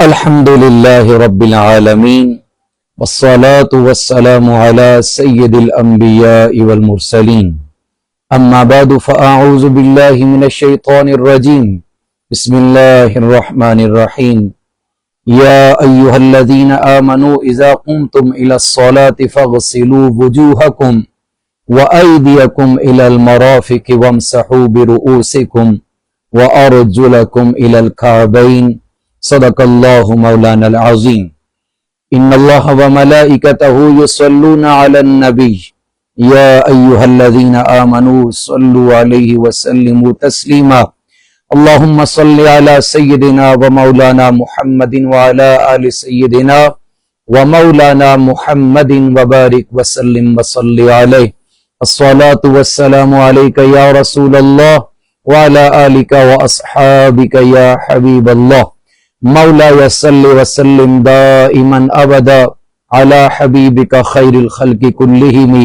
الحمد لله رب العالمين والصلاة والسلام على سيد الأنبياء والمرسلين أما بعد فأعوذ بالله من الشيطان الرجيم بسم الله الرحمن الرحيم يا أيها الذين آمنوا إذا قمتم إلى الصلاة فاغسلوا وجوهكم وأيديكم إلى المرافق وامسحوا برؤوسكم وأرجلكم إلى الكعبين صدق اللہ مولانا العظیم ان اللہ وملائکتہ یصلون علی النبی یا ایہا الذین آمنوا صلوا علیہ وسلموا تسلیما اللہم صل علی سیدنا ومولانا محمد وعلی آل سیدنا ومولانا محمد وبارک وسلم وصل علیہ الصلاة والسلام علیک یا رسول اللہ وعلی آلک واصحابک یا حبیب اللہ مولا صل وسلم دائما ابدا على حبیبک خیر الخلق کلہم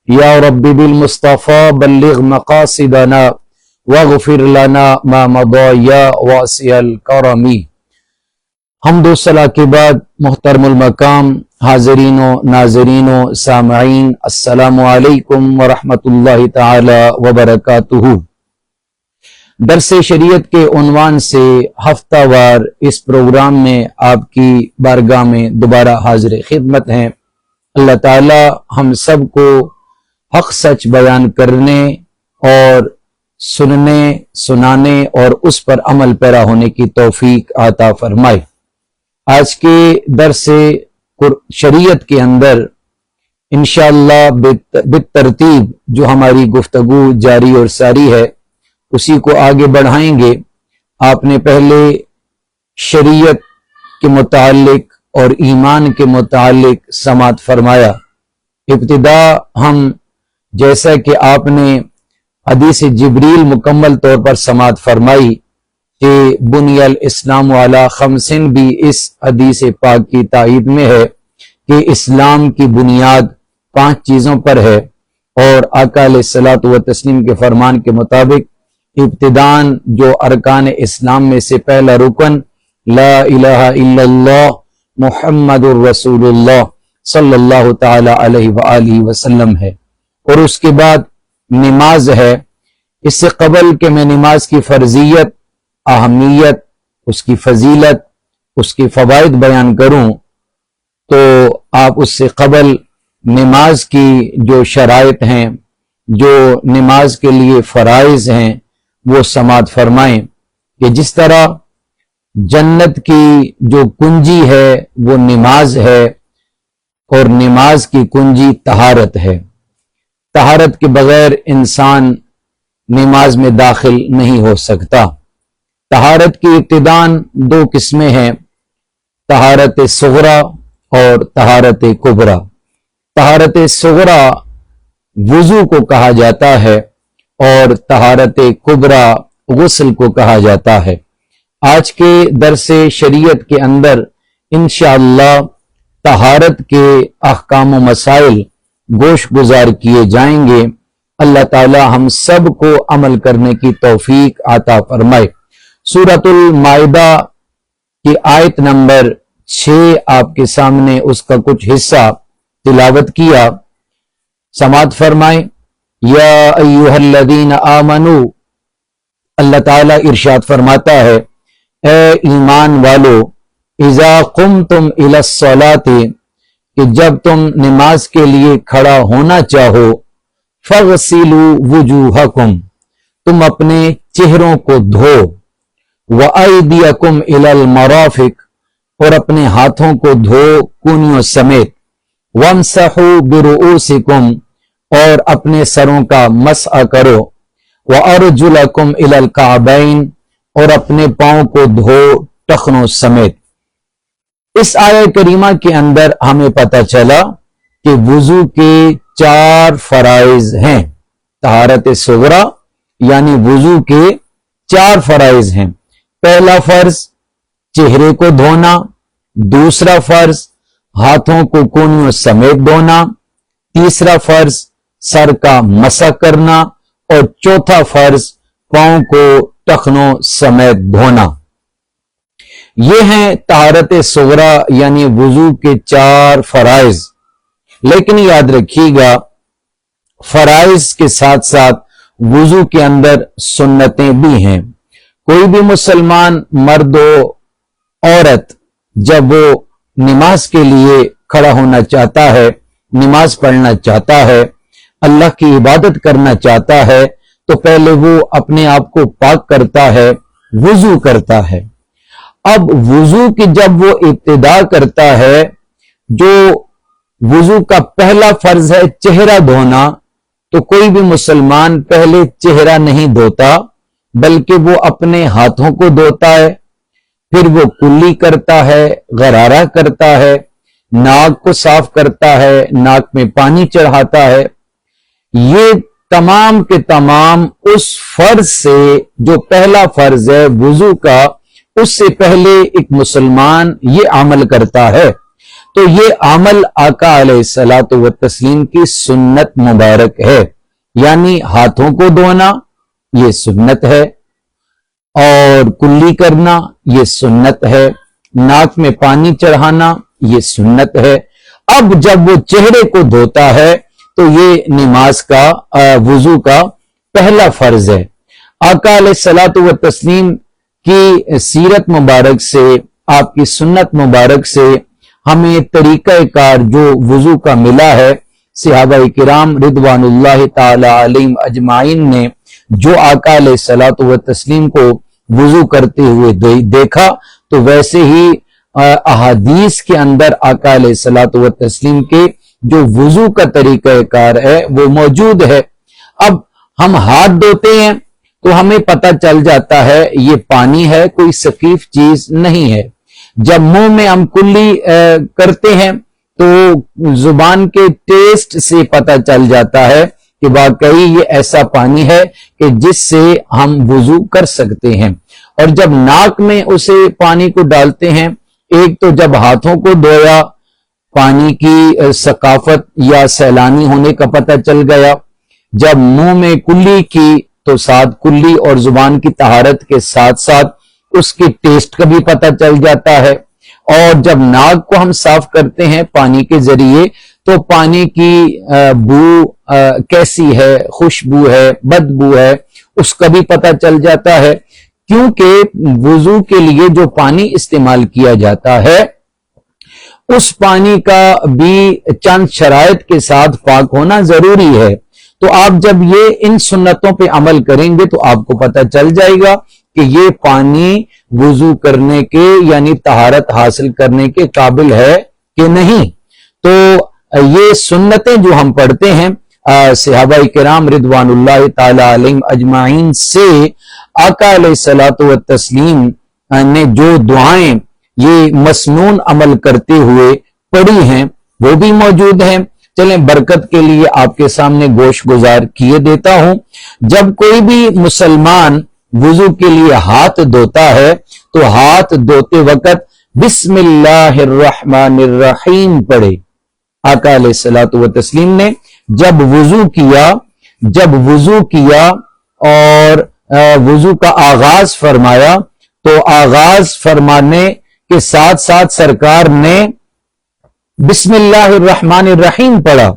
یا رب بالمصطفى بلغ مقاصدنا واغفر لنا ما مضى یا واسع الکرم۔ حمد و ثنا کے بعد محترم المقام حاضرین و ناظرین و سامعین السلام علیکم ورحمۃ اللہ تعالی وبرکاتہ۔ درس شریعت کے عنوان سے ہفتہ وار اس پروگرام میں آپ کی بارگاہ میں دوبارہ حاضر خدمت ہیں۔ اللہ تعالی ہم سب کو حق سچ بیان کرنے اور سننے سنانے اور اس پر عمل پیرا ہونے کی توفیق عطا فرمائے۔ آج کے درس شریعت کے اندر انشاءاللہ بالترتیب جو ہماری گفتگو جاری اور ساری ہے اسی کو آگے بڑھائیں گے۔ آپ نے پہلے شریعت کے متعلق اور ایمان کے متعلق سماعت فرمایا۔ ابتدا ہم جیسا کہ آپ نے حدیث جبریل مکمل طور پر سماعت فرمائی کہ بنی الاسلام علی خمسن بھی اس حدیث پاک کی تائید میں ہے کہ اسلام کی بنیاد 5 چیزوں پر ہے، اور آقا علیہ الصلوۃ والتسلیم کے فرمان کے مطابق ابتداً جو ارکان اسلام میں سے پہلا رکن لا الہ الا اللہ محمد الرسول اللہ صلی اللہ تعالی علیہ وآلہ وسلم ہے، اور اس کے بعد نماز ہے۔ اس سے قبل کہ میں نماز کی فرضیت، اہمیت، اس کی فضیلت، اس کے فوائد بیان کروں تو آپ اس سے قبل نماز کی جو شرائط ہیں، جو نماز کے لیے فرائض ہیں وہ سماعت فرمائیں کہ جس طرح جنت کی جو کنجی ہے وہ نماز ہے، اور نماز کی کنجی طہارت ہے۔ طہارت کے بغیر انسان نماز میں داخل نہیں ہو سکتا۔ طہارت کی ابتداً 2 قسمیں ہیں، طہارت صغرا اور طہارت کبریٰ۔ طہارت صغرا وضو کو کہا جاتا ہے اور طہارت کبریٰ غسل کو کہا جاتا ہے۔ آج کے درس شریعت کے اندر انشاءاللہ طہارت کے احکام و مسائل گوش گزار کیے جائیں گے۔ اللہ تعالی ہم سب کو عمل کرنے کی توفیق عطا فرمائے۔ سورۃ المائدہ کی آیت نمبر 6 آپ کے سامنے اس کا کچھ حصہ تلاوت کیا، سماعت فرمائیں۔ یا ایہا الذین آمنوا، اللہ تعالیٰ ارشاد فرماتا ہے اے ایمان والو، اذا قمتم الی الصلاۃ، کہ جب تم نماز کے لیے کھڑا ہونا چاہو، فاغسلوا وجوہکم، تم اپنے چہروں کو دھو، وایدیکم الی المرافق، اور اپنے ہاتھوں کو دھو کونیوں سمیت، وامسحوا برؤوسکم، اور اپنے سروں کا مسح کرو، وَأَرْجُلَكُمْ إِلَى الْكَعْبَيْنِ، اور اپنے پاؤں کو دھو ٹخنوں سمیت۔ اس آیہ کریمہ کے اندر ہمیں پتہ چلا کہ وضو کے 4 فرائض ہیں۔ طہارت صغرا یعنی وضو کے 4 فرائض ہیں۔ پہلا فرض چہرے کو دھونا، دوسرا فرض ہاتھوں کو کونیوں سمیت دھونا، تیسرا فرض سر کا مسح کرنا، اور چوتھا فرض پاؤں کو ٹخنوں سمیت دھونا۔ یہ ہیں طہارت صغریٰ یعنی وضو کے 4 فرائض۔ لیکن یاد رکھیے گا فرائض کے ساتھ ساتھ وضو کے اندر سنتیں بھی ہیں۔ کوئی بھی مسلمان مرد و عورت جب وہ نماز کے لیے کھڑا ہونا چاہتا ہے، نماز پڑھنا چاہتا ہے، اللہ کی عبادت کرنا چاہتا ہے، تو پہلے وہ اپنے آپ کو پاک کرتا ہے، وضو کرتا ہے۔ اب وضو کی جب وہ ابتدا کرتا ہے، جو وضو کا پہلا فرض ہے چہرہ دھونا، تو کوئی بھی مسلمان پہلے چہرہ نہیں دھوتا بلکہ وہ اپنے ہاتھوں کو دھوتا ہے، پھر وہ کلی کرتا ہے، غرارہ کرتا ہے، ناک کو صاف کرتا ہے، ناک میں پانی چڑھاتا ہے۔ یہ تمام کے تمام اس فرض سے جو پہلا فرض ہے وضو کا، اس سے پہلے ایک مسلمان یہ عمل کرتا ہے۔ تو یہ عمل آقا علیہ الصلوۃ والتسلیم کی سنت مبارک ہے، یعنی ہاتھوں کو دھونا یہ سنت ہے، اور کلی کرنا یہ سنت ہے، ناک میں پانی چڑھانا یہ سنت ہے۔ اب جب وہ چہرے کو دھوتا ہے تو یہ نماز کا وضو کا پہلا فرض ہے۔ آقا علیہ الصلوۃ والتسلیم کی سیرت مبارک سے، آپ کی سنت مبارک سے ہمیں طریقہ کار جو وضو کا ملا ہے، صحابہ کرام رضوان اللہ تعالی علیہم اجمعین نے جو آقا علیہ الصلوۃ والتسلیم کو وضو کرتے ہوئے دیکھا، تو ویسے ہی احادیث کے اندر آقا علیہ الصلوۃ والتسلیم کے جو وضو کا طریقہ کار ہے وہ موجود ہے۔ اب ہم ہاتھ دھوتے ہیں تو ہمیں پتہ چل جاتا ہے یہ پانی ہے، کوئی سخیف چیز نہیں ہے۔ جب منہ میں ہم کلی کرتے ہیں تو زبان کے ٹیسٹ سے پتہ چل جاتا ہے کہ واقعی یہ ایسا پانی ہے کہ جس سے ہم وضو کر سکتے ہیں۔ اور جب ناک میں اسے پانی کو ڈالتے ہیں، ایک تو جب ہاتھوں کو دھویا، پانی کی ثقافت یا سیلانی ہونے کا پتہ چل گیا، جب منہ میں کلی کی تو ساتھ کلی اور زبان کی طہارت کے ساتھ ساتھ اس کے ٹیسٹ کا بھی پتہ چل جاتا ہے، اور جب ناک کو ہم صاف کرتے ہیں پانی کے ذریعے تو پانی کی بو کیسی ہے، خوشبو ہے، بدبو ہے، اس کا بھی پتہ چل جاتا ہے۔ کیونکہ وضو کے لیے جو پانی استعمال کیا جاتا ہے اس پانی کا بھی چند شرائط کے ساتھ پاک ہونا ضروری ہے۔ تو آپ جب یہ ان سنتوں پہ عمل کریں گے تو آپ کو پتہ چل جائے گا کہ یہ پانی وضو کرنے کے یعنی طہارت حاصل کرنے کے قابل ہے کہ نہیں۔ تو یہ سنتیں جو ہم پڑھتے ہیں صحابہ کرام رضوان اللہ تعالی علیہم اجمعین سے، آقا علیہ الصلوۃ والتسلیم نے جو دعائیں یہ مسنون عمل کرتے ہوئے پڑھی ہیں وہ بھی موجود ہیں۔ چلیں برکت کے لیے آپ کے سامنے گوش گزار کیے دیتا ہوں۔ جب کوئی بھی مسلمان وضو کے لیے ہاتھ دھوتا ہے تو ہاتھ دھوتے وقت بسم اللہ الرحمن الرحیم پڑھے۔ آقا علیہ الصلوۃ والتسلیم نے جب وضو کیا اور وضو کا آغاز فرمایا تو آغاز فرمانے کے ساتھ ساتھ سرکار نے بسم اللہ الرحمن الرحیم پڑھا،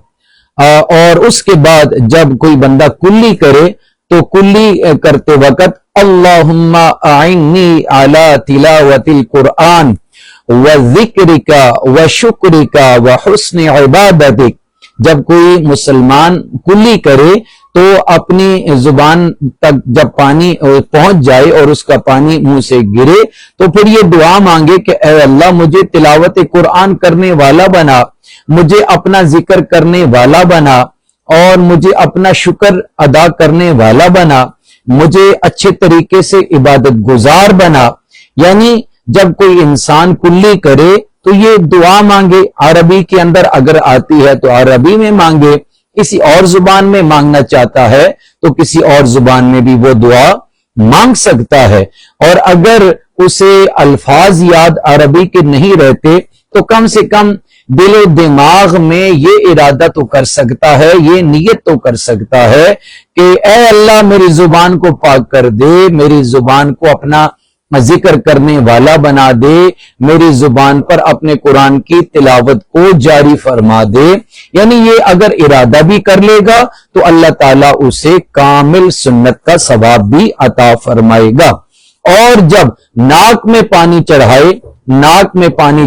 اور اس کے بعد جب کوئی بندہ کلی کرے تو کلی کرتے وقت اللہم اعنی علی تلاوت القرآن وذکرک وشکرک وحسن عبادتک۔ جب کوئی مسلمان کلی کرے تو اپنی زبان تک جب پانی پہنچ جائے اور اس کا پانی منہ سے گرے تو پھر یہ دعا مانگے کہ اے اللہ مجھے تلاوت قرآن کرنے والا بنا، مجھے اپنا ذکر کرنے والا بنا، اور مجھے اپنا شکر ادا کرنے والا بنا، مجھے اچھے طریقے سے عبادت گزار بنا۔ یعنی جب کوئی انسان کلی کرے تو یہ دعا مانگے، عربی کے اندر اگر آتی ہے تو عربی میں مانگے، کسی اور زبان میں مانگنا چاہتا ہے تو کسی اور زبان میں بھی وہ دعا مانگ سکتا ہے، اور اگر اسے الفاظ یاد عربی کے نہیں رہتے تو کم سے کم دل و دماغ میں یہ ارادہ تو کر سکتا ہے، یہ نیت تو کر سکتا ہے کہ اے اللہ میری زبان کو پاک کر دے، میری زبان کو اپنا ذکر کرنے والا بنا دے، میری زبان پر اپنے قرآن کی تلاوت کو جاری فرما دے، یعنی یہ اگر ارادہ بھی کر لے گا تو اللہ تعالیٰ اسے کامل سنت کا ثواب بھی عطا فرمائے گا۔ اور جب ناک میں پانی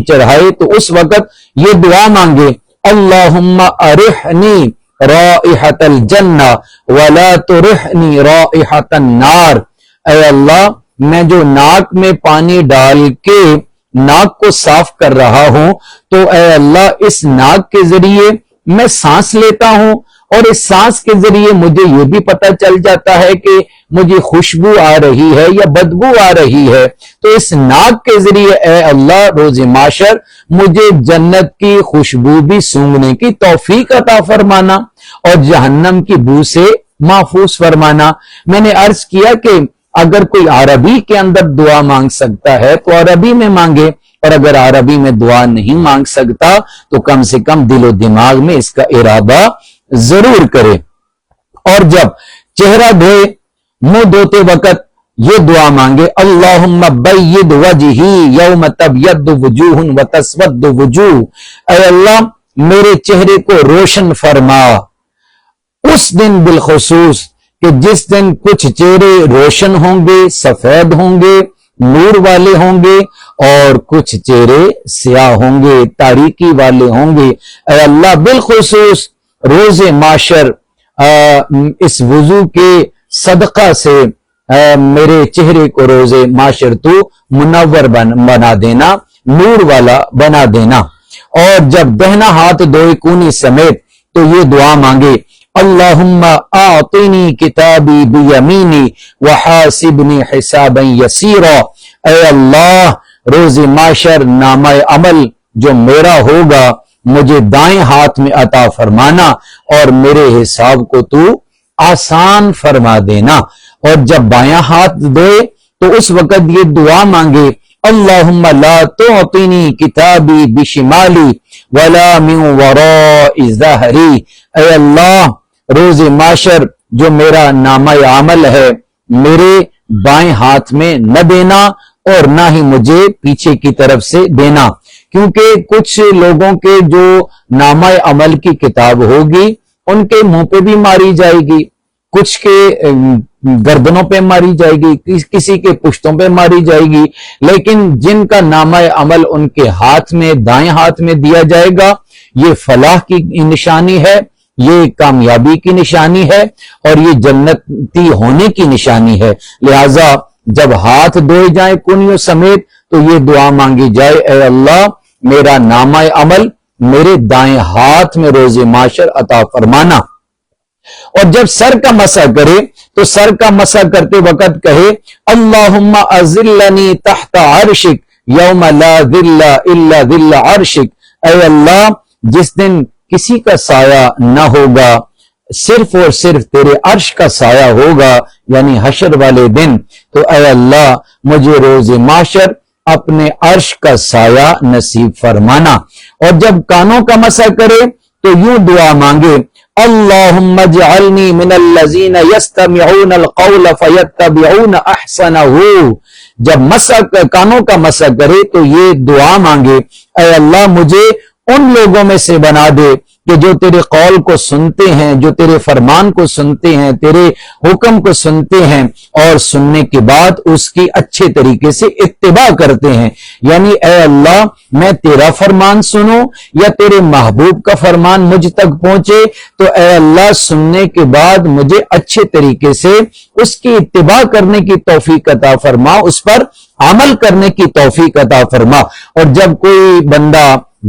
چڑھائے تو اس وقت یہ دعا مانگے، اللہم ارحنی رائحۃ الجنہ ولا ترحنی رائحۃ النار، اے اللہ میں جو ناک میں پانی ڈال کے ناک کو صاف کر رہا ہوں تو اے اللہ اس ناک کے ذریعے میں سانس لیتا ہوں، اور اس سانس کے ذریعے مجھے یہ بھی پتہ چل جاتا ہے کہ مجھے خوشبو آ رہی ہے یا بدبو آ رہی ہے، تو اس ناک کے ذریعے اے اللہ روز محشر مجھے جنت کی خوشبو بھی سونگھنے کی توفیق عطا فرمانا اور جہنم کی بو سے محفوظ فرمانا۔ میں نے عرض کیا کہ اگر کوئی عربی کے اندر دعا مانگ سکتا ہے تو عربی میں مانگے، اور اگر عربی میں دعا نہیں مانگ سکتا تو کم سے کم دل و دماغ میں اس کا ارادہ ضرور کرے۔ اور جب چہرہ دھوئے، منہ دھوتے وقت یہ دعا مانگے، اللہم بید وجہی یوم تبید وجوہ وتسود وجوہ، اے اللہ میرے چہرے کو روشن فرما اس دن بالخصوص کہ جس دن کچھ چہرے روشن ہوں گے، سفید ہوں گے، نور والے ہوں گے، اور کچھ چہرے سیاہ ہوں گے، تاریکی والے ہوں گے۔ اے اللہ بالخصوص روز محشر اس وضو کے صدقہ سے میرے چہرے کو روز محشر تو منور بنا دینا، نور والا بنا دینا۔ اور جب دہنا ہاتھ دھوئے کونی سمیت تو یہ دعا مانگے، اللہم اعطنی کتابی بیمینی وحاسبنی حسابا یسیرا، اے اللہ روز محشر نامہ عمل جو میرا ہوگا مجھے دائیں ہاتھ میں عطا فرمانا اور میرے حساب کو تو آسان فرما دینا۔ اور جب بایاں ہاتھ دھوئے تو اس وقت یہ دعا مانگے، اللہم لا تعطنی کتابی بشمالی ولا من وراء ظہری، اے اللہ روز محشر جو میرا نامہ عمل ہے میرے بائیں ہاتھ میں نہ دینا اور نہ ہی مجھے پیچھے کی طرف سے دینا، کیونکہ کچھ لوگوں کے جو نامہ عمل کی کتاب ہوگی ان کے منہ پہ بھی ماری جائے گی، کچھ کے گردنوں پہ ماری جائے گی، کسی کے پشتوں پہ ماری جائے گی، لیکن جن کا نامہ عمل ان کے ہاتھ میں دائیں ہاتھ میں دیا جائے گا یہ فلاح کی نشانی ہے، یہ کامیابی کی نشانی ہے اور یہ جنتی ہونے کی نشانی ہے۔ لہذا جب ہاتھ دھوئے جائیں کنیوں سمیت تو یہ دعا مانگی جائے، اے اللہ میرا نامہ عمل میرے دائیں ہاتھ میں روز محشر عطا فرمانا۔ اور جب سر کا مسح کرے تو سر کا مسح کرتے وقت کہے، اللہم اذلنی تحت عرشک یوم لا ذل الا ذل عرشک، اے اللہ جس دن کسی کا سایہ نہ ہوگا صرف اور صرف تیرے عرش کا سایہ ہوگا، یعنی حشر والے دن، تو اے اللہ مجھے روز محشر اپنے عرش کا سایہ نصیب فرمانا۔ اور جب کانوں کا مسح کرے تو یوں دعا مانگے، اللہم اجعلنی من الذین یستمعون القول فیتبعون احسنہ، جب کانوں کا مسح کرے تو یہ دعا مانگے، اے اللہ مجھے ان لوگوں میں سے بنا دے کہ جو تیرے قول کو سنتے ہیں، جو تیرے فرمان کو سنتے ہیں، تیرے حکم کو سنتے ہیں اور سننے کے بعد اس کی اچھے طریقے سے اتباع کرتے ہیں۔ یعنی اے اللہ میں تیرا فرمان سنوں یا تیرے محبوب کا فرمان مجھ تک پہنچے تو اے اللہ سننے کے بعد مجھے اچھے طریقے سے اس کی اتباع کرنے کی توفیق عطا فرما، اس پر عمل کرنے کی توفیق عطا فرما۔ اور جب کوئی بندہ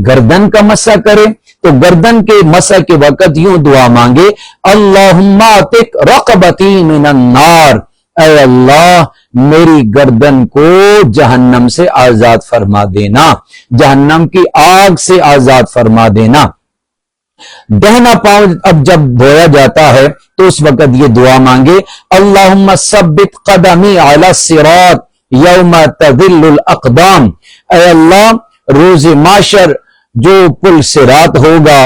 گردن کا مسح کرے تو گردن کے مسح کے وقت یوں دعا مانگے، اللہم اعتق رقبتی من النار، اے اللہ میری گردن کو جہنم سے آزاد فرما دینا، جہنم کی آگ سے آزاد فرما دینا۔ دہنا پاؤں اب جب دھویا جاتا ہے تو اس وقت یہ دعا مانگے، اللہم ثبت قدمی علی الصراط یوم تذل الاقدام، اے اللہ روز محشر جو پل صراط ہوگا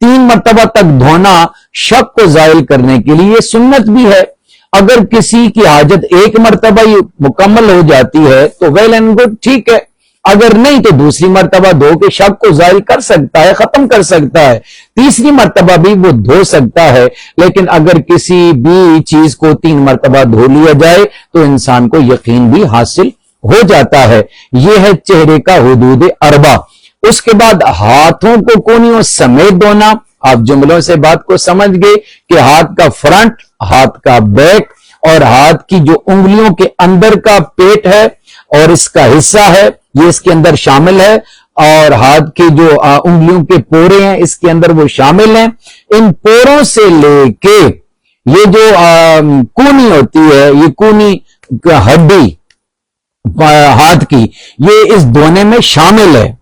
3 مرتبہ تک دھونا شک کو زائل کرنے کے لیے سنت بھی ہے۔ اگر کسی کی حاجت 1 مرتبہ ہی مکمل ہو جاتی ہے تو ویل اینڈ گڈ، ٹھیک ہے، اگر نہیں تو دوسری مرتبہ دھو کے شک کو زائل کر سکتا ہے، ختم کر سکتا ہے، تیسری مرتبہ بھی وہ دھو سکتا ہے۔ لیکن اگر کسی بھی چیز کو 3 مرتبہ دھو لیا جائے تو انسان کو یقین بھی حاصل ہو جاتا ہے۔ یہ ہے چہرے کا حدود اربع۔ اس کے بعد ہاتھوں کو کونیوں سمیت دھونا۔ آپ جملوں سے بات کو سمجھ گئے کہ ہاتھ کا فرنٹ، ہاتھ کا بیک اور ہاتھ کی جو انگلیوں کے اندر کا پیٹ ہے اور اس کا حصہ ہے یہ اس کے اندر شامل ہے، اور ہاتھ کی جو انگلیوں کے پورے ہیں اس کے اندر وہ شامل ہیں۔ ان پوروں سے لے کے یہ جو کونی ہوتی ہے، یہ کونی ہڈی ہاتھ کی، یہ اس دھونے میں شامل ہے۔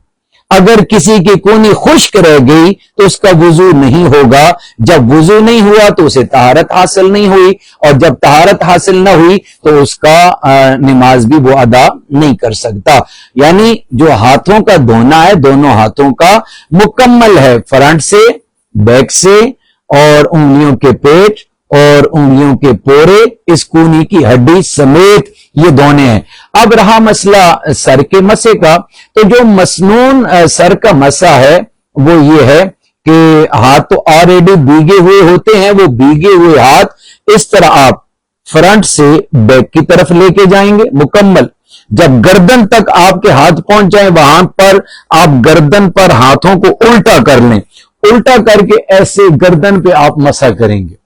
اگر کسی کی کونی خشک رہ گئی تو اس کا وضو نہیں ہوگا۔ جب وضو نہیں ہوا تو اسے طہارت حاصل نہیں ہوئی، اور جب طہارت حاصل نہ ہوئی تو اس کا نماز بھی وہ ادا نہیں کر سکتا۔ یعنی جو ہاتھوں کا دھونا ہے دونوں ہاتھوں کا مکمل ہے، فرنٹ سے، بیک سے، اور انگلیوں کے پیٹ اور انگلیوں کے پورے اس کونی کی ہڈی سمیت یہ دھونے ہیں۔ اب رہا مسئلہ سر کے مسے کا، تو جو مسنون سر کا مسا ہے وہ یہ ہے کہ ہاتھ تو آلریڈی بھیگے ہوئے ہوتے ہیں، وہ بھیگے ہوئے ہاتھ اس طرح آپ فرنٹ سے بیک کی طرف لے کے جائیں گے مکمل۔ جب گردن تک آپ کے ہاتھ پہنچ جائیں وہاں پر آپ گردن پر ہاتھوں کو الٹا کر لیں، الٹا کر کے ایسے گردن پہ آپ مسا کریں گے۔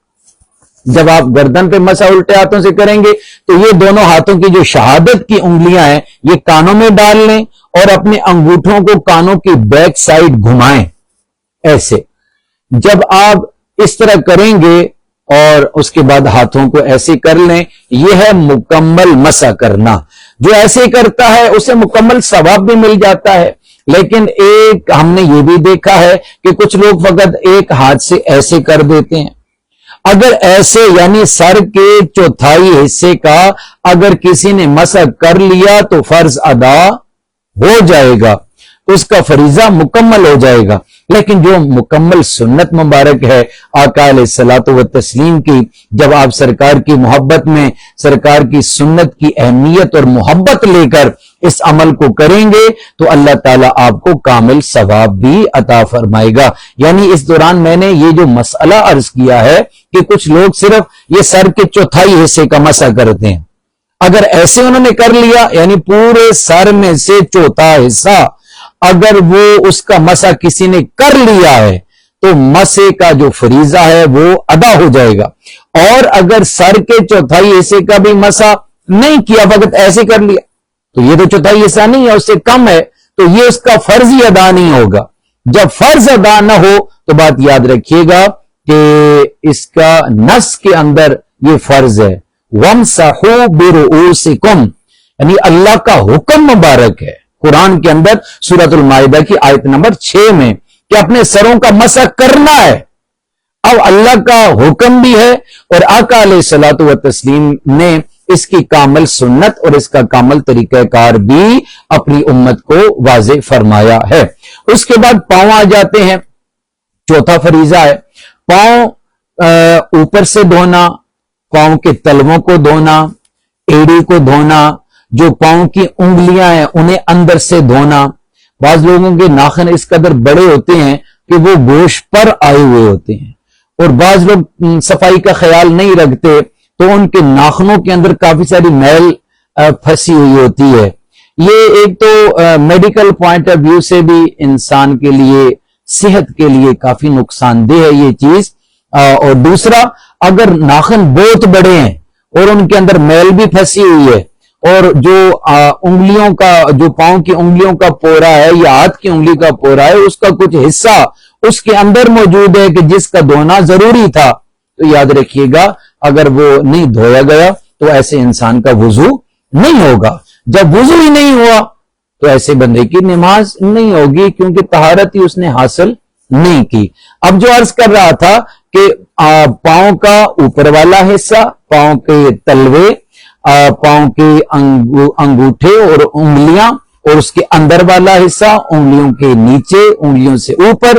جب آپ گردن پہ مسا الٹے ہاتھوں سے کریں گے تو یہ دونوں ہاتھوں کی جو شہادت کی انگلیاں ہیں یہ کانوں میں ڈال لیں اور اپنے انگوٹھوں کو کانوں کی بیک سائڈ گھمائیں ایسے۔ جب آپ اس طرح کریں گے اور اس کے بعد ہاتھوں کو ایسے کر لیں، یہ ہے مکمل مسا کرنا۔ جو ایسے کرتا ہے اسے مکمل ثواب بھی مل جاتا ہے۔ لیکن ایک ہم نے یہ بھی دیکھا ہے کہ کچھ لوگ فقط ایک ہاتھ سے ایسے کر دیتے ہیں۔ اگر ایسے یعنی سر کے چوتھائی حصے کا اگر کسی نے مسح کر لیا تو فرض ادا ہو جائے گا، اس کا فریضہ مکمل ہو جائے گا۔ لیکن جو مکمل سنت مبارک ہے آقا علیہ الصلوۃ والتسلیم کی، جب آپ سرکار کی محبت میں سرکار کی سنت کی اہمیت اور محبت لے کر اس عمل کو کریں گے تو اللہ تعالیٰ آپ کو کامل ثواب بھی عطا فرمائے گا۔ یعنی اس دوران میں نے یہ جو مسئلہ عرض کیا ہے کہ کچھ لوگ صرف یہ سر کے چوتھائی حصے کا مسح کرتے ہیں، اگر ایسے انہوں نے کر لیا یعنی پورے سر میں سے چوتھا حصہ اگر وہ اس کا مسح کسی نے کر لیا ہے تو مسح کا جو فریضہ ہے وہ ادا ہو جائے گا۔ اور اگر سر کے چوتھائی حصے کا بھی مسح نہیں کیا، فقط ایسے کر لیا، تو یہ تو چوتھائی حصہ نہیں ہے، اس سے کم ہے، تو یہ اس کا فرض ہی ادا نہیں ہوگا۔ جب فرض ادا نہ ہو تو بات یاد رکھیے گا کہ اس کا نص کے اندر یہ فرض ہے، وَامْسَحُوا بِرُؤُوسِكُمْ، یعنی اللہ کا حکم مبارک ہے قرآن کے اندر سورۃ المائدہ کی آیت نمبر 6 میں کہ اپنے سروں کا مسح کرنا ہے۔ اب اللہ کا حکم بھی ہے اور آقا علیہ الصلوۃ والتسلیم نے اس کی کامل سنت اور اس کا کامل طریقہ کار بھی اپنی امت کو واضح فرمایا ہے۔ اس کے بعد پاؤں آ جاتے ہیں، چوتھا فریضہ ہے پاؤں اوپر سے دھونا، پاؤں کے تلووں کو دھونا، ایڑی کو دھونا، جو پاؤں کی انگلیاں ہیں انہیں اندر سے دھونا۔ بعض لوگوں کے ناخن اس قدر بڑے ہوتے ہیں کہ وہ گوشت پر آئے ہوئے ہوتے ہیں، اور بعض لوگ صفائی کا خیال نہیں رکھتے تو ان کے ناخنوں کے اندر کافی ساری میل پھنسی ہوئی ہوتی ہے۔ یہ ایک تو میڈیکل پوائنٹ آف ویو سے بھی انسان کے لیے، صحت کے لیے کافی نقصان دہ ہے یہ چیز۔ اور دوسرا، اگر ناخن بہت بڑے ہیں اور ان کے اندر میل بھی پھنسی ہوئی ہے اور جو انگلیوں کا، جو پاؤں کی انگلیوں کا پورا ہے یا ہاتھ کی انگلی کا پورا ہے، اس کا کچھ حصہ اس کے اندر موجود ہے کہ جس کا دھونا ضروری تھا، تو یاد رکھیے گا اگر وہ نہیں دھویا گیا تو ایسے انسان کا وضو نہیں ہوگا۔ جب وضو ہی نہیں ہوا تو ایسے بندے کی نماز نہیں ہوگی، کیونکہ طہارت ہی اس نے حاصل نہیں کی۔ اب جو عرض کر رہا تھا کہ پاؤں کا اوپر والا حصہ، پاؤں کے تلوے، پاؤں کے انگوٹھے اور انگلیاں، اور اس کے اندر والا حصہ انگلیوں کے نیچے، انگلیوں سے اوپر،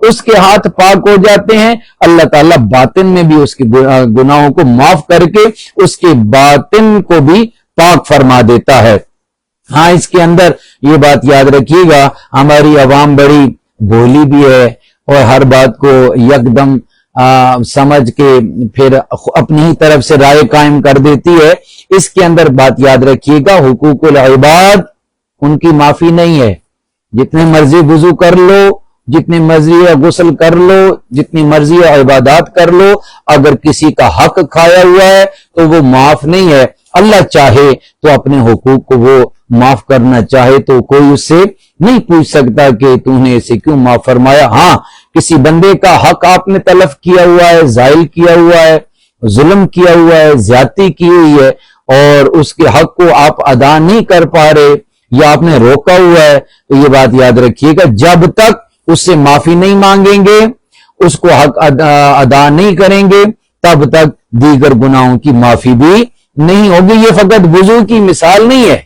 اس کے ہاتھ پاک ہو جاتے ہیں، اللہ تعالیٰ باطن میں بھی اس کے گناہوں کو معاف کر کے اس کے باطن کو بھی پاک فرما دیتا ہے۔ ہاں، اس کے اندر یہ بات یاد رکھیے گا، ہماری عوام بڑی بھولی بھی ہے اور ہر بات کو یکدم سمجھ کے پھر اپنی ہی طرف سے رائے قائم کر دیتی ہے۔ اس کے اندر بات یاد رکھیے گا، حقوق العباد ان کی معافی نہیں ہے۔ جتنے مرضی وضو کر لو، جتنی مرضی غسل کر لو، جتنی مرضی عبادات کر لو، اگر کسی کا حق کھایا ہوا ہے تو وہ معاف نہیں ہے۔ اللہ چاہے تو اپنے حقوق کو وہ معاف کرنا چاہے تو کوئی اس سے نہیں پوچھ سکتا کہ تو نے اسے کیوں معاف فرمایا۔ ہاں، کسی بندے کا حق آپ نے تلف کیا ہوا ہے، زائل کیا ہوا ہے، ظلم کیا ہوا ہے، زیادتی کی ہوئی ہے اور اس کے حق کو آپ ادا نہیں کر پا رہے یا آپ نے روکا ہوا ہے، تو یہ بات یاد رکھیے گا، جب تک اس سے معافی نہیں مانگیں گے، اس کو حق ادا نہیں کریں گے، تب تک دیگر گناہوں کی معافی بھی نہیں ہوگی۔ یہ فقط وضو کی مثال نہیں ہے،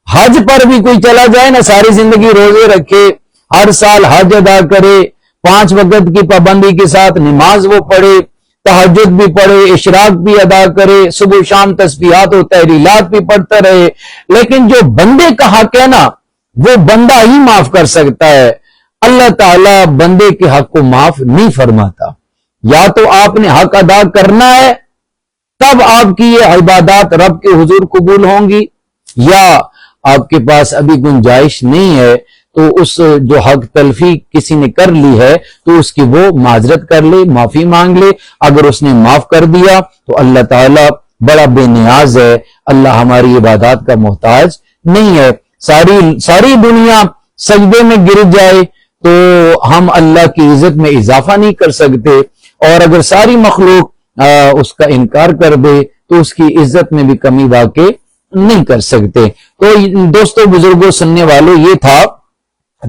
حج پر بھی کوئی چلا جائے نا، ساری زندگی روزے رکھے، ہر سال حج ادا کرے، 5 وقت کی پابندی کے ساتھ نماز وہ پڑھے، تہجد بھی پڑھے، اشراق بھی ادا کرے، صبح شام تسبیحات و تحلیلات بھی پڑھتا رہے، لیکن جو بندے کا حق ہے نا، وہ بندہ ہی معاف کر سکتا ہے۔ اللہ تعالیٰ بندے کے حق کو معاف نہیں فرماتا۔ یا تو آپ نے حق ادا کرنا ہے، تب آپ کی یہ عبادات رب کے حضور قبول ہوں گی، یا آپ کے پاس ابھی گنجائش نہیں ہے تو اس جو حق تلفی کسی نے کر لی ہے تو اس کی وہ معذرت کر لے، معافی مانگ لے۔ اگر اس نے معاف کر دیا تو اللہ تعالیٰ بڑا بے نیاز ہے، اللہ ہماری عبادات کا محتاج نہیں ہے۔ ساری دنیا سجدے میں گر جائے تو ہم اللہ کی عزت میں اضافہ نہیں کر سکتے، اور اگر ساری مخلوق اس کا انکار کر دے تو اس کی عزت میں بھی کمی واقع نہیں کر سکتے۔ تو دوستو، بزرگوں، سننے والوں، یہ تھا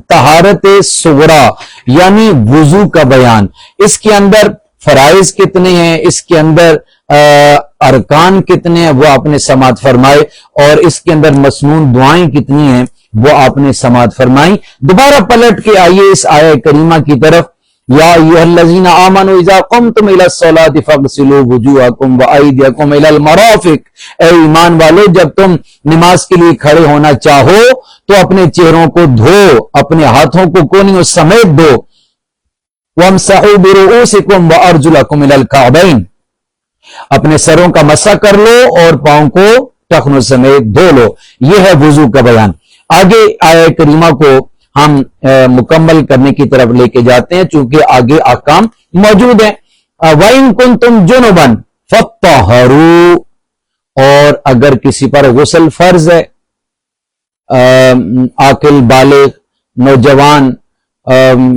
طہارت صغریٰ یعنی وضو کا بیان۔ اس کے اندر فرائض کتنے ہیں، اس کے اندر ارکان کتنے ہیں وہ آپ نے سماعت فرمائے، اور اس کے اندر مسنون دعائیں کتنی ہیں وہ آپ نے سماعت فرمائی۔ دوبارہ پلٹ کے آئیے اس آیہ کریمہ کی طرف، یا ایھا الذین آمنوا اذا قمتم الی الصلاۃ فاغسلوا وجوہکم وایدیکم الی المرافق، اے ایمان والو، جب تم نماز کے لیے کھڑے ہونا چاہو تو اپنے چہروں کو دھو، اپنے ہاتھوں کو کونیوں سمیت دھو، وامسحوا برؤوسکم وارجلکم الی الکعبین، اپنے سروں کا مسح کر لو اور پاؤں کو ٹخنوں سمیت دھو لو۔ یہ ہے وضو کا بیان۔ آگے آیہ کریمہ کو ہم مکمل کرنے کی طرف لے کے جاتے ہیں، چونکہ آگے احکام موجود ہیں۔ وَإِن كُنتُمْ جُنُبًا فَطَّهَّرُوا، اور اگر کسی پر غسل فرض ہے، عاقل بالغ نوجوان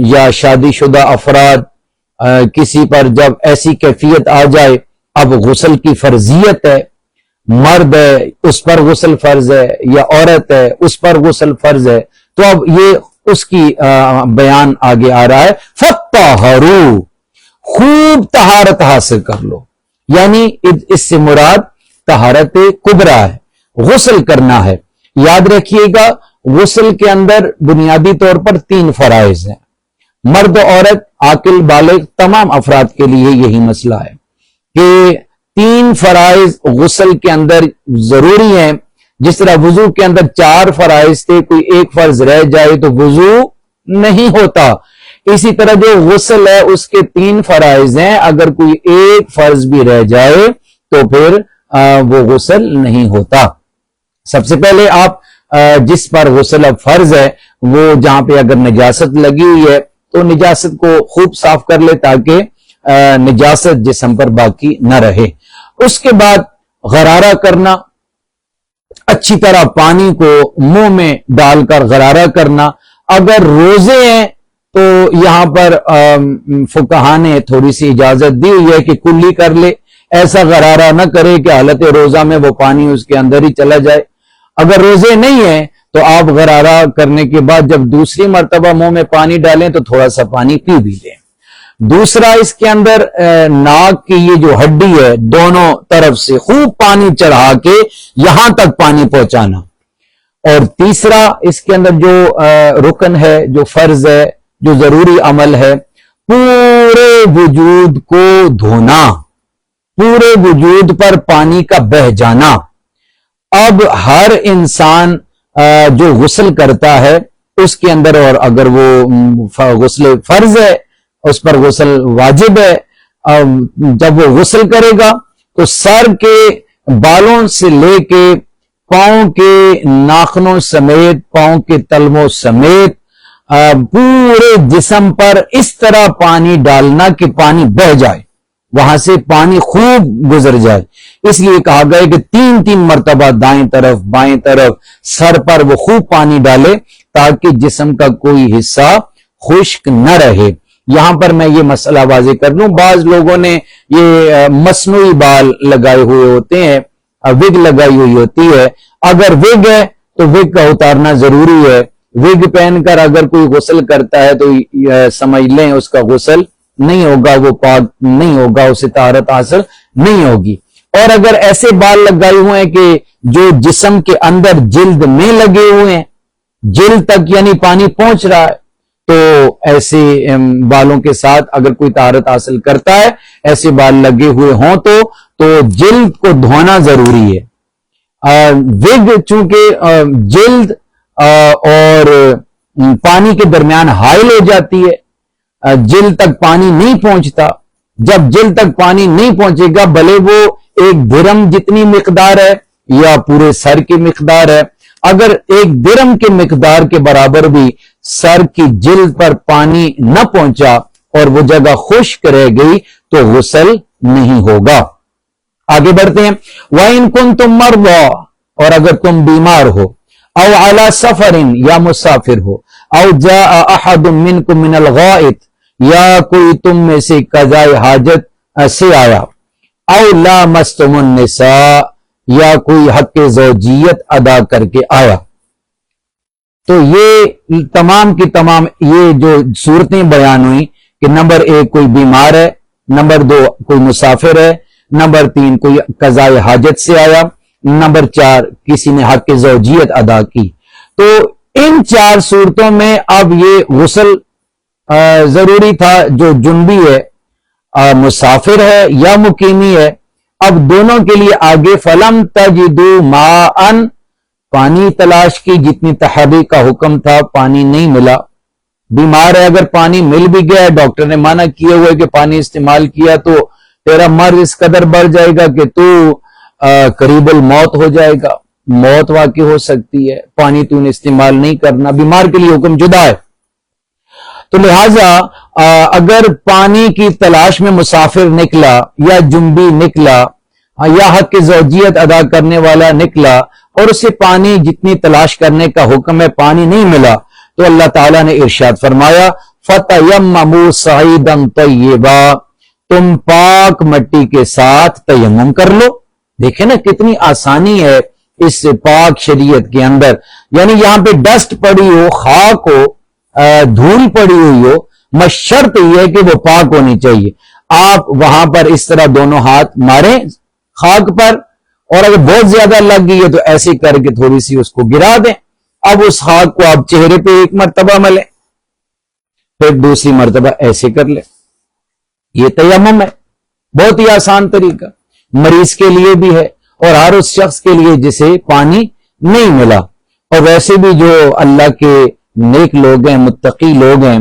یا شادی شدہ افراد، کسی پر جب ایسی کیفیت آ جائے، اب غسل کی فرضیت ہے، مرد ہے اس پر غسل فرض ہے یا عورت ہے اس پر غسل فرض ہے، تو اب یہ اس کی بیان آگے آ رہا ہے۔ فَطَّهَّرُوا، خوب طہارت حاصل کر لو، یعنی اس سے مراد طہارت کبریٰ ہے، غسل کرنا ہے۔ یاد رکھیے گا، غسل کے اندر بنیادی طور پر 3 فرائض ہیں، مرد عورت عاقل بالغ تمام افراد کے لیے یہی مسئلہ ہے کہ 3 فرائض غسل کے اندر ضروری ہیں۔ جس طرح وضو کے اندر 4 فرائض تھے، کوئی ایک فرض رہ جائے تو وضو نہیں ہوتا، اسی طرح جو غسل ہے اس کے 3 فرائض ہیں، اگر کوئی ایک فرض بھی رہ جائے تو پھر وہ غسل نہیں ہوتا۔ سب سے پہلے آپ جس پر غسل فرض ہے وہ جہاں پہ اگر نجاست لگی ہوئی ہے تو نجاست کو خوب صاف کر لے تاکہ نجاست جسم پر باقی نہ رہے۔ اس کے بعد غرارہ کرنا، اچھی طرح پانی کو منہ میں ڈال کر غرارہ کرنا۔ اگر روزے ہیں تو یہاں پر فقہا نے تھوڑی سی اجازت دی ہوئی ہے کہ کلی کر لے، ایسا غرارہ نہ کرے کہ حالت روزہ میں وہ پانی اس کے اندر ہی چلا جائے۔ اگر روزے نہیں ہیں تو آپ غرارہ کرنے کے بعد جب دوسری مرتبہ منہ میں پانی ڈالیں تو تھوڑا سا پانی پی بھی لیں۔ دوسرا، اس کے اندر ناک کی یہ جو ہڈی ہے دونوں طرف سے خوب پانی چڑھا کے یہاں تک پانی پہنچانا۔ اور تیسرا، اس کے اندر جو رکن ہے، جو فرض ہے، جو ضروری عمل ہے، پورے وجود کو دھونا، پورے وجود پر پانی کا بہہ جانا۔ اب ہر انسان جو غسل کرتا ہے اس کے اندر، اور اگر وہ غسل فرض ہے اس پر غسل واجب ہے، جب وہ غسل کرے گا تو سر کے بالوں سے لے کے پاؤں کے ناخنوں سمیت، پاؤں کے تلووں سمیت پورے جسم پر اس طرح پانی ڈالنا کہ پانی بہہ جائے، وہاں سے پانی خوب گزر جائے۔ اس لیے کہا گیا کہ 3 مرتبہ دائیں طرف بائیں طرف سر پر وہ خوب پانی ڈالے تاکہ جسم کا کوئی حصہ خشک نہ رہے۔ یہاں پر میں یہ مسئلہ واضح کر لوں، بعض لوگوں نے یہ مصنوعی بال لگائے ہوئے ہوتے ہیں، وگ لگائی ہوئی ہوتی ہے، اگر وگ ہے تو وگ کا اتارنا ضروری ہے۔ وگ پہن کر اگر کوئی غسل کرتا ہے تو سمجھ لیں اس کا غسل نہیں ہوگا، وہ پاک نہیں ہوگا، اسے طہارت حاصل نہیں ہوگی۔ اور اگر ایسے بال لگائے ہوئے ہیں کہ جو جسم کے اندر جلد میں لگے ہوئے ہیں، جلد تک یعنی پانی پہنچ رہا ہے، تو ایسے بالوں کے ساتھ اگر کوئی طہارت حاصل کرتا ہے، ایسے بال لگے ہوئے ہوں تو جلد کو دھونا ضروری ہے۔ وگ چونکہ جلد اور پانی کے درمیان حائل ہو جاتی ہے، جلد تک پانی نہیں پہنچتا۔ جب جلد تک پانی نہیں پہنچے گا، بھلے وہ 1 درہم جتنی مقدار ہے یا پورے سر کی مقدار ہے، اگر 1 درہم کے مقدار کے برابر بھی سر کی جلد پر پانی نہ پہنچا اور وہ جگہ خشک رہ گئی تو غسل نہیں ہوگا۔ آگے بڑھتے ہیں، وَإِن كُنتُم مَرْضَىٰ، اور اگر تم بیمار ہو، او علی سفر یا مسافر ہو، او جاء احد منکم من الغائط، یا کوئی تم میں سے قضائے حاجت سے آیا، او لامستم النساء، یا کوئی حق زوجیت ادا کر کے آیا۔ تو یہ تمام کی تمام یہ جو صورتیں بیان ہوئی کہ نمبر 1 کوئی بیمار ہے، نمبر 2 کوئی مسافر ہے، نمبر 3 کوئی قضائے حاجت سے آیا، نمبر 4 کسی نے حق زوجیت ادا کی۔ تو ان 4 صورتوں میں اب یہ غسل ضروری تھا، جو جنبی ہے، مسافر ہے یا مقیمی ہے۔ اب دونوں کے لیے آگے فلم تجدوا ماء، پانی تلاش کی، جتنی تحری کا حکم تھا پانی نہیں ملا۔ بیمار ہے، اگر پانی مل بھی گیا، ڈاکٹر نے منع کیا ہوا ہے کہ پانی استعمال کیا تو تیرا مرض اس قدر بڑھ جائے گا کہ تو قریب الموت ہو جائے گا، موت واقع ہو سکتی ہے، پانی تو نے استعمال نہیں کرنا، بیمار کے لیے حکم جدا ہے۔ تو لہٰذا اگر پانی کی تلاش میں مسافر نکلا یا جنبی نکلا یا حق زوجیت ادا کرنے والا نکلا اور اسے پانی جتنی تلاش کرنے کا حکم ہے پانی نہیں ملا، تو اللہ تعالیٰ نے ارشاد فرمایا فَتَيَمَّمُوا صَعِيدًا طَيِّبًا، تم پاک مٹی کے ساتھ تیمم کر لو۔ دیکھیں نا کتنی آسانی ہے اس پاک شریعت کے اندر، یعنی یہاں پہ ڈسٹ پڑی ہو، خاک ہو، دھول پڑی ہوئی ہو، مشرط یہ ہے کہ وہ پاک ہونی چاہیے۔ آپ وہاں پر اس طرح دونوں ہاتھ ماریں خاک پر، اور اگر بہت زیادہ لگ گئی ہے تو ایسے کر کے تھوڑی سی اس کو گرا دیں۔ اب اس خاک کو آپ چہرے پہ 1 مرتبہ ملیں، پھر دوسری مرتبہ ایسے کر لیں۔ یہ تیمم ہے، بہت ہی آسان طریقہ، مریض کے لیے بھی ہے اور ہر اس شخص کے لیے جسے پانی نہیں ملا۔ اور ویسے بھی جو اللہ کے نیک لوگ ہیں، متقی لوگ ہیں،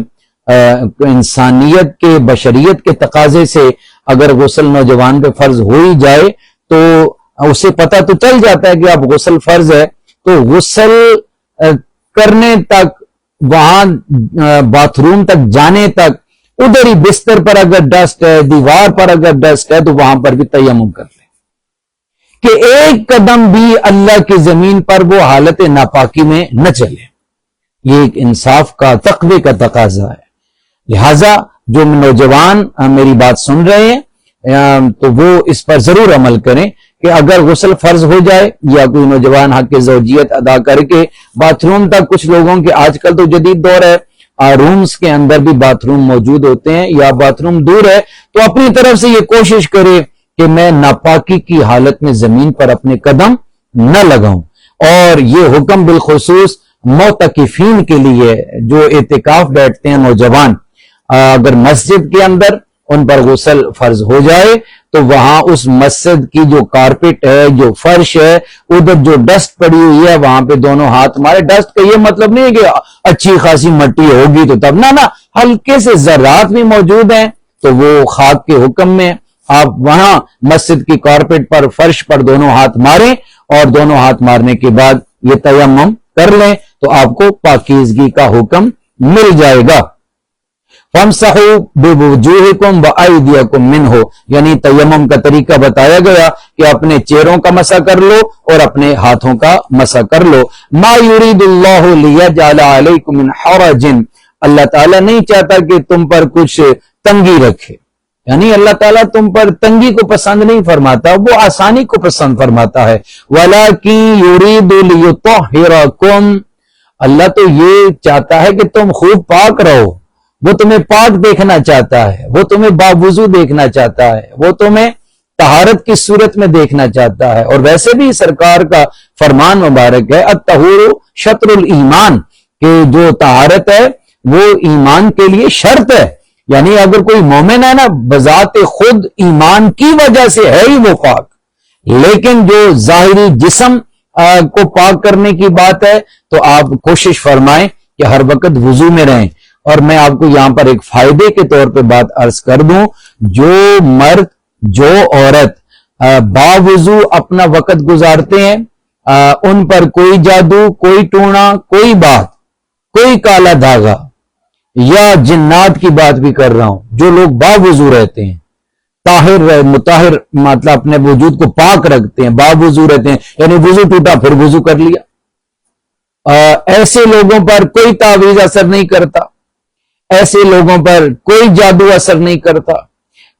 انسانیت کے، بشریت کے تقاضے سے اگر غسل نوجوان پہ فرض ہو ہی جائے تو اسے پتہ تو چل جاتا ہے کہ اب غسل فرض ہے، تو غسل کرنے تک، وہاں باتھ روم تک جانے تک، ادھر ہی بستر پر اگر ڈسٹ ہے، دیوار پر اگر ڈسٹ ہے تو وہاں پر بھی تیمم کر لیں کہ 1 قدم بھی اللہ کی زمین پر وہ حالت ناپاکی میں نہ چلے۔ یہ ایک انصاف کا، تقوی کا تقاضا ہے۔ لہٰذا جو نوجوان میری بات سن رہے ہیں تو وہ اس پر ضرور عمل کریں کہ اگر غسل فرض ہو جائے یا کوئی نوجوان حق زوجیت ادا کر کے باتھ روم تک، کچھ لوگوں کے آج کل تو جدید دور ہے، رومز کے اندر بھی باتھ روم موجود ہوتے ہیں یا باتھ روم دور ہے، تو اپنی طرف سے یہ کوشش کرے کہ میں ناپاکی کی حالت میں زمین پر اپنے قدم نہ لگاؤں۔ اور یہ حکم بالخصوص معتکفین کے لیے، جو اعتکاف بیٹھتے ہیں نوجوان، اگر مسجد کے اندر ان پر غسل فرض ہو جائے تو وہاں اس مسجد کی جو کارپٹ ہے، جو فرش ہے، ادھر جو ڈسٹ پڑی ہوئی ہے وہاں پہ دونوں ہاتھ مارے۔ ڈسٹ کا یہ مطلب نہیں ہے کہ اچھی خاصی مٹی ہوگی تو تب، نہ ہلکے سے ذرات بھی موجود ہیں تو وہ خاک کے حکم میں آپ وہاں مسجد کی کارپٹ پر، فرش پر دونوں ہاتھ ماریں، اور دونوں ہاتھ مارنے کے بعد یہ تیمم کر لیں تو آپ کو پاکیزگی کا حکم مل جائے گا۔ فَامْسَحُوا بِوُجُوهِكُمْ وَأَيْدِيَكُمْ مِنْهُ، یعنی تیمم کا طریقہ بتایا گیا کہ اپنے چہروں کا مسح کر لو اور اپنے ہاتھوں کا مسح کر لو۔ مَا يُرِيدُ اللَّهُ لِيَجْعَلَ عَلَيْكُمْ مِنْ حَرَجٍ، اللہ تعالیٰ نہیں چاہتا کہ تم پر کچھ تنگی رکھے، یعنی اللہ تعالیٰ تم پر تنگی کو پسند نہیں فرماتا، وہ آسانی کو پسند فرماتا ہے۔ وَلَكِنْ يُرِيدُ لِيُطَهِّرَكُمْ، اللہ تو یہ چاہتا ہے کہ تم خوب پاک رہو، وہ تمہیں پاک دیکھنا چاہتا ہے، وہ تمہیں باوضو دیکھنا چاہتا ہے، وہ تمہیں طہارت کی صورت میں دیکھنا چاہتا ہے۔ اور ویسے بھی سرکار کا فرمان مبارک ہے الطہور شطر الایمان، کہ جو طہارت ہے وہ ایمان کے لیے شرط ہے، یعنی اگر کوئی مومن ہے نا بذات خود ایمان کی وجہ سے ہے ہی وہ پاک، لیکن جو ظاہری جسم کو پاک کرنے کی بات ہے تو آپ کوشش فرمائیں کہ ہر وقت وضو میں رہیں۔ اور میں آپ کو یہاں پر ایک فائدے کے طور پہ بات عرض کر دوں، جو مرد جو عورت باوضو اپنا وقت گزارتے ہیں، ان پر کوئی جادو، کوئی ٹونا، کوئی بات، کوئی کالا دھاگا یا جنات کی بات بھی کر رہا ہوں، جو لوگ باوضو رہتے ہیں، طاہر مطہر مطلب اپنے وجود کو پاک رکھتے ہیں، باوضو رہتے ہیں، یعنی وضو ٹوٹا پھر وضو کر لیا، ایسے لوگوں پر کوئی تعویذ اثر نہیں کرتا، ایسے لوگوں پر کوئی جادو اثر نہیں کرتا،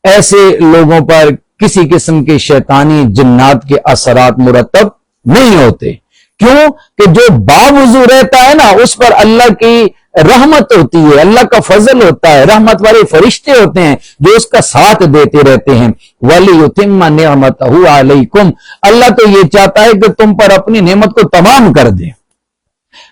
ایسے لوگوں پر کسی قسم کے شیطانی جنات کے اثرات مرتب نہیں ہوتے۔ کیوں کہ جو باوضو رہتا ہے نا اس پر اللہ کی رحمت ہوتی ہے، اللہ کا فضل ہوتا ہے، رحمت والے فرشتے ہوتے ہیں جو اس کا ساتھ دیتے رہتے ہیں۔ وَلِيُتِمَّ نِعْمَتَهُ عَلَيْكُمْ، اللہ تو یہ چاہتا ہے کہ تم پر اپنی نعمت کو تمام کر دے،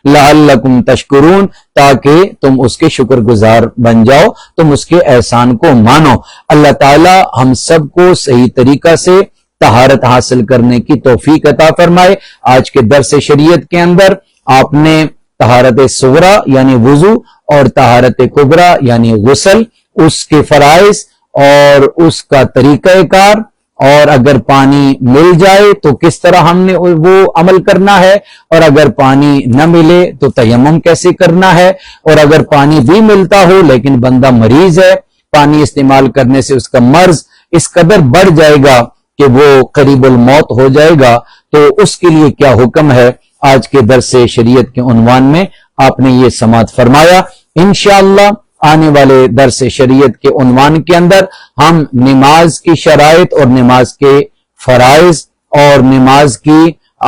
لعلکم تشکرون، تاکہ تم اس کے شکر گزار بن جاؤ، تم اس کے احسان کو مانو۔ اللہ تعالی ہم سب کو صحیح طریقہ سے طہارت حاصل کرنے کی توفیق عطا فرمائے۔ آج کے درس شریعت کے اندر آپ نے طہارت صغریٰ یعنی وضو اور طہارت کبریٰ یعنی غسل، اس کے فرائض اور اس کا طریقہ کار، اور اگر پانی مل جائے تو کس طرح ہم نے وہ عمل کرنا ہے، اور اگر پانی نہ ملے تو تیمم کیسے کرنا ہے، اور اگر پانی بھی ملتا ہو لیکن بندہ مریض ہے، پانی استعمال کرنے سے اس کا مرض اس قدر بڑھ جائے گا کہ وہ قریب الموت ہو جائے گا، تو اس کے لیے کیا حکم ہے، آج کے درس شریعت کے عنوان میں آپ نے یہ سماعت فرمایا۔ انشاءاللہ آنے والے درس شریعت کے عنوان کے اندر ہم نماز کی شرائط اور نماز کے فرائض اور نماز کی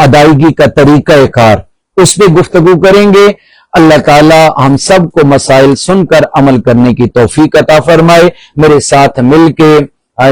ادائیگی کا طریقہ کار اس پہ گفتگو کریں گے۔ اللہ تعالی ہم سب کو مسائل سن کر عمل کرنے کی توفیق عطا فرمائے۔ میرے ساتھ مل کے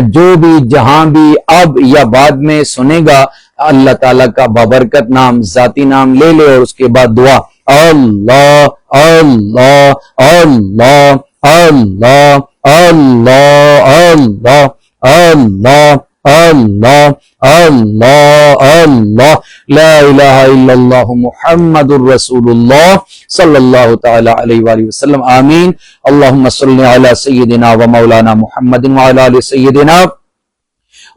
جو بھی جہاں بھی اب یا بعد میں سنے گا اللہ تعالیٰ کا بابرکت نام ذاتی نام لے لے، اور اس کے بعد دعا اللہ اللہ اللہ اللہ اللہ اللہ اللہ اللہ اللہ اللہ لا الہ الا اللہ محمد الرسول اللہ صلی اللہ تعالی علیہ وآلہ وسلم، آمین۔ اللہم صلی علی سیدنا و مولانا محمد وعلی آل سیدنا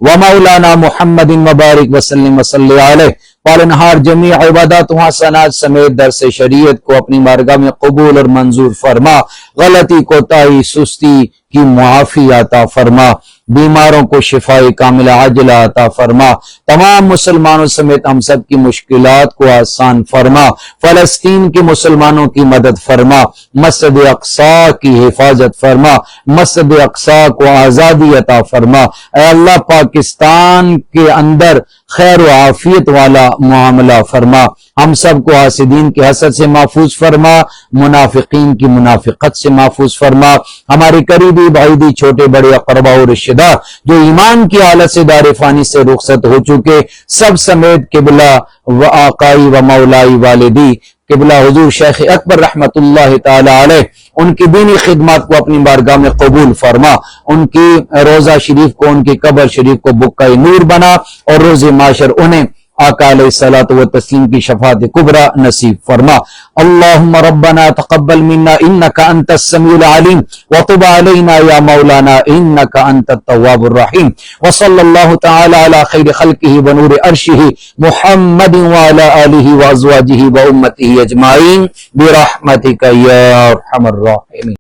ومولانا محمد مبارک وسلم وصلی علیہ پالنہار جمیع عبادات و حسنات سمیت درس شریعت کو اپنی بارگاہ میں قبول اور منظور فرما، غلطی کوتاہی سستی کی معافی عطا فرما، بیماروں کو شفاء کاملہ عاجلہ عطا فرما، تمام مسلمانوں سمیت ہم سب کی مشکلات کو آسان فرما، فلسطین کے مسلمانوں کی مدد فرما، مسجد اقصی کی حفاظت فرما، مسجد اقصی کو آزادی عطا فرما۔ اے اللہ پاکستان کے اندر خیر و عافیت والا معاملہ فرما، ہم سب کو حاسدین کے حسد سے محفوظ فرما، منافقین کی منافقت سے محفوظ فرما، ہمارے قریبی بعیدی چھوٹے بڑے اقربا و رشتہ دار جو ایمان کی حالت سے دار فانی سے رخصت ہو چکے سب سمیت قبلہ و آقائی و مولائی والدی قبلہ حضور شیخ اکبر رحمت اللہ تعالی علیہ، ان کی دینی خدمات کو اپنی بارگاہ میں قبول فرما، ان کی روضہ شریف کو، ان کی قبر شریف کو بقعہ نور بنا، اور روز محشر انہیں آقا علیہ الصلوۃ والتسلیم کی شفاعت کبریٰ نصیب فرما۔ اللہم ربنا تقبل منا انک انت السمیع العلیم وتب علینا یا مولانا انک انت التواب الرحیم، وصلی اللہ تعالی علی خیر خلقہ ونور عرشہ محمد وعلی آلہ وازواجہ وامتہ اجمعین برحمتک یا ارحم الراحمین۔